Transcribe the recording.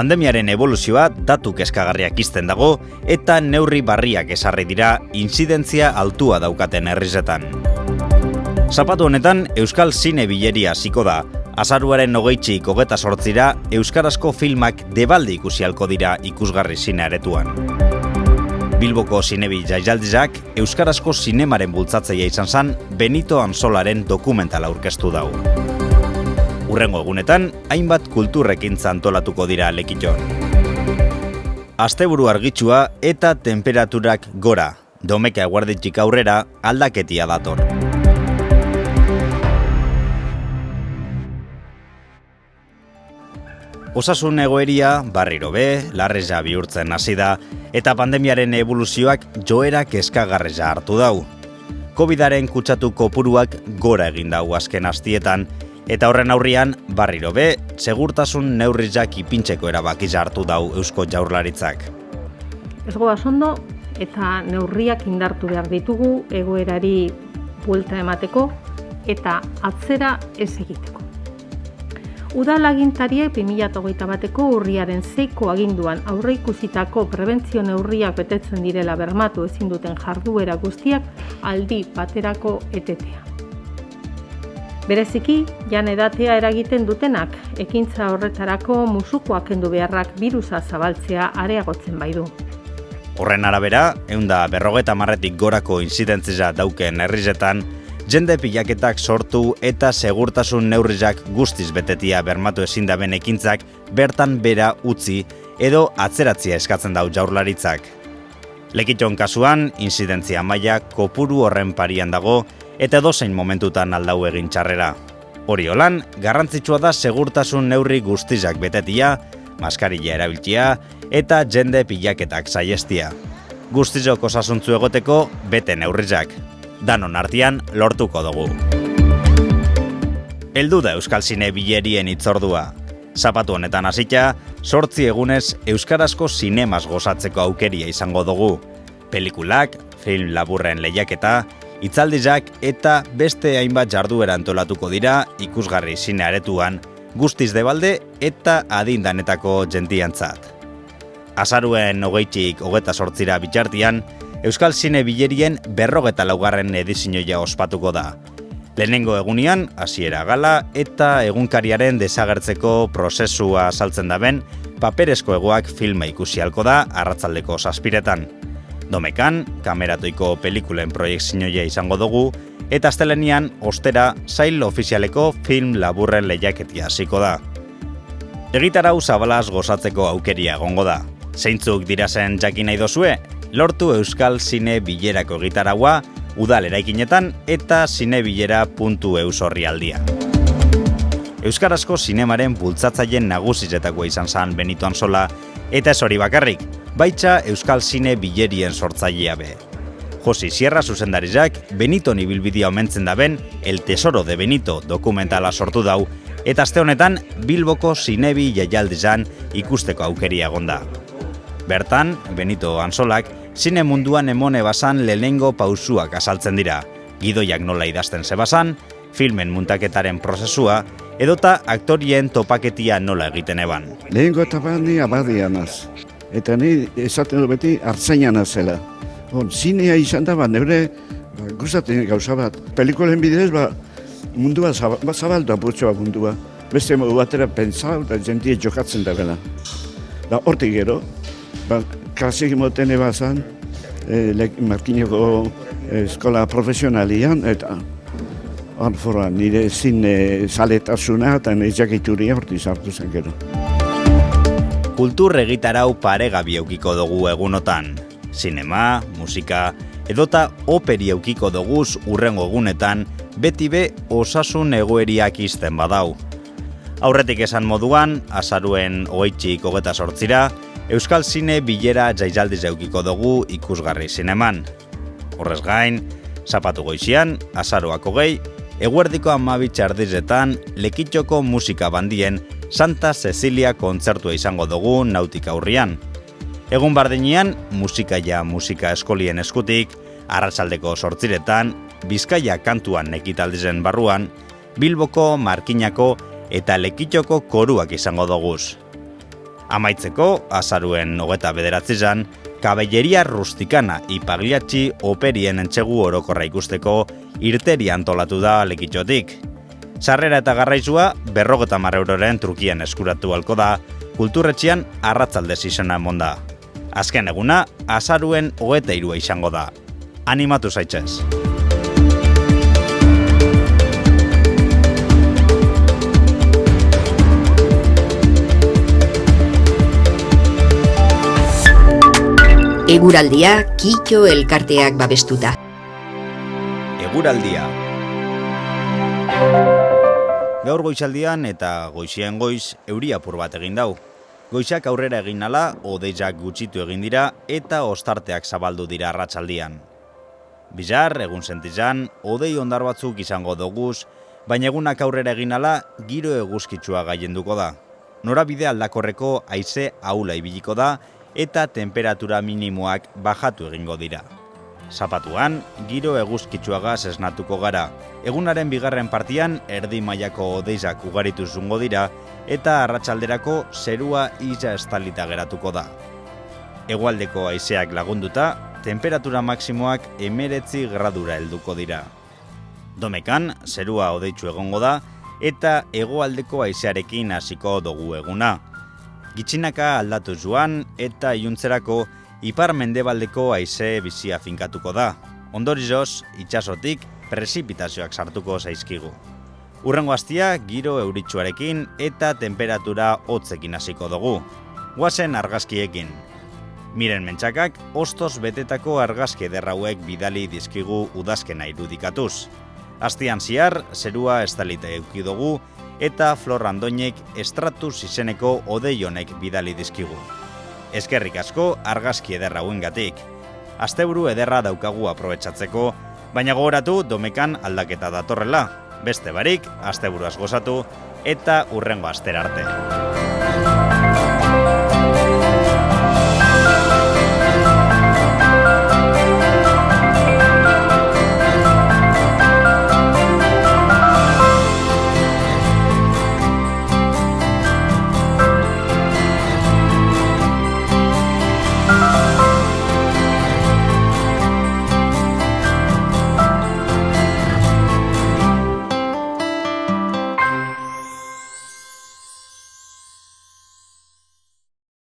Pandemiaren evoluzioa datu kezkagarriak izten dago eta neurri barriak esarri dira intzidentzia altua daukaten herrizetan. Zapatu honetan Euskal Zine Bileria hasiko da. Azaruaren 28-28 euskarazko filmak debalde ikusi ahalko dira ikusgarri zine aretuan. Bilboko Zinebi jaialdizak euskarazko zinemaren bultzatzailea izan zen Benito Ansolaren dokumentala aurkeztu dau. Hurrengo egunetan, hainbat kulturrekintza antolatuko dira Lekiton. Asteburu argitsua eta temperaturak gora. Domeka eguerditik aurrera aldaketia dator. Osasun egoeria barriro be, larreza bihurtzen hasi da, eta pandemiaren evoluzioak joera kezkagarria hartu dau. Covidaren kutsatu kopuruak gora egin dau azken astietan, eta horren aurrian barriro be, segurtasun neurriak ipintzeko erabakia hartu dau Eusko Jaurlaritzak. Ez goaz ondo eta neurriak indartu behar ditugu egoerari buelta emateko eta atzera ez egiteko. Udal agintariek 2021ko urriaren 6ko aginduan aurreikusitako prebentzio neurriak betetzen direla bermatu ezin duten jarduera guztiak aldi baterako etetea. Bereziki, jan edatea eragiten dutenak, ekintza horretarako musukoak kendu beharrak birusa zabaltzea areagotzen baitu. Horren arabera, 150 gorako intzidentzia dauken herrizetan, jende pilaketak sortu eta segurtasun neurriak guztiz betetia bermatu ezin daben ekintzak bertan bera utzi edo atzeratzea eskatzen dau Jaurlaritzak. Lekiton kasuan, intzidentzia maila kopuru horren parian dago eta edozein momentutan aldau egin txarrera. Hori holan, garrantzitsua da segurtasun neurri guztizak betetia, maskarilla erabiltzea eta jende pilaketak saihestia. Guztizok osasuntzu egoteko bete neurriak. Danon artean lortuko dugu. Heldu da Euskal Zine Bilerien hitzordua. Zapatu honetan hasita, 8 egunez euskarazko zinemaz gozatzeko aukeria izango dugu. Pelikulak, film laburren lehiaketa, hitzaldiak eta beste hainbat jarduera antolatuko dira ikusgarri zine aretuan, guztiz debalde eta adindanetako jentiantzat. Azaruen 28-28 bitartean, Euskal Zine Bilerien 54. edizioa ospatuko da. Lehenengo egunean, hasiera gala eta egunkariaren desagertzeko prozesua azaltzen daben, paperezko egoak filma ikusi ahalko da arratsaldeko 7:00. Domekan, kameratoiko pelikulen proiekzioa izango dugu, eta astelehenean, ostera, sail ofizialeko film laburren lehiaketia hasiko da. Egitarau zabalaz gozatzeko aukeria egongo da. Zeintzuk dirazen jakin nahi dozue? Lortu Euskal Zine Bilerako egitaraua, udal eraikinetan eta zinebilera.eus orrialdean. Euskarazko zinemaren bultzatzaileen nagusietako izan zen Benito Ansola, eta ez hori bakarrik, baitza Euskal Zine Bilerien sortzailea be. Josi Sierra zuzendariak Beniton ibilbidea omentzen daben El Tesoro de Benito dokumentala sortu dau, eta aste honetan Bilboko Zinebi jaialdizan ikusteko aukeria egonda. Bertan, Benito Ansolak zine munduan emone basan lehenengo pausuak azaltzen dira, gidoiak nola idazten zebasan, filmen muntaketaren prozesua, edota aktorien topaketia nola egiten eban. Lehenengo etapan ni abadianaz, eta ni esaten du beti hartzainan azela. Zinea izan da, neure gustatzen gauza bat. Pelikulen bidez, mundua zabaldu apurtxoa mundua. Beste modu batera pentsau eta jentie jokatzen da bela. Hortik gero, klasik moten ebazan, Markineko eskola profesionalian, eta nire zine zaletasuna eta nire jakituria horti sartu zen gero. Kultur egitarau paregabi eukiko dugu egunotan. Zinema, musika, edota operi eukiko doguz urrengo egunetan, beti be osasun egoeriak izten badau. Aurretik esan moduan, azaruen 28-28 Euskal Zine Bilera jaialdiz eukiko dugu ikusgarri zineman. Horrez gain, zapatu goizian, azaroak 20, eguerdiko 12 erdizetan Lekitxoko musika bandien Santa Cecilia kontzertua izango dugu Nautika Urrian. Egun bardinean, musika eskolien eskutik, arratsaldeko 8 Bizkaia kantuan ekitaldizen barruan, Bilboko, Markinako eta Lekitxoko koruak izango doguz. Amaitzeko, azaruen 29an, Kabelleria Rustikana Ipagliatxi operien entsegu orokorra ikusteko irteri antolatu da Lekitxotik. Sarrera eta garraizua 50 euroren trukian eskuratu halko da, kulturretxean arratzaldez izena emonda. Azken eguna, azaruen 23 izango da. Animatu zaitzez! Eguraldia Kitxo elkarteak babestuta. Eguraldia. Gaur goizaldian eta goizien goiz euri apur bat egin dau. Goizak aurrera egin ala, hodeiak gutxitu egin dira eta ostarteak zabaldu dira arratsaldian. Bizar, egun sentizan, hodei ondar batzuk izango doguz, baina egunak aurrera egin ala, giro eguzkitsua gailenduko da. Norabide aldakorreko haize ahula ibiliko da, eta temperatura minimoak bajatu egingo dira. Zapatuan, giro eguzkitsuagaz esnatuko gara. Egunaren bigarren partian, erdi mailako hodeizak ugaritu zungo dira, eta arratsalderako zerua ia estalita geratuko da. Hegoaldeko haizeak lagunduta, temperatura maksimoak 19 gradura helduko dira. Domekan, zerua hodeitsu egongo da, eta hegoaldeko haizearekin hasiko dugu eguna. Gitxinaka aldatu joan eta iluntzerako ipar-mendebaldeko haize bizia finkatuko da. Ondorioz, itsasotik prezipitazioak sartuko zaizkigu. Hurrengo astia giro euritsuarekin eta temperatura hotzekin hasiko dugu. Goazen argazkiekin. Miren Mentxakak ostos betetako argazki eder hauek bidali dizkigu udazkena irudikatuz. Astian zehar, zerua estalita eduki dugu, eta Flor Andoinek Estratus izeneko hodei honek bidali dizkigu. Eskerrik asko argazki ederra hauengatik. Asteburu ederra daukagu aprobetxatzeko, baina gogoratu Domekan aldaketa datorrela. Beste barik, asteburuaz gozatu eta hurrengo astera arte.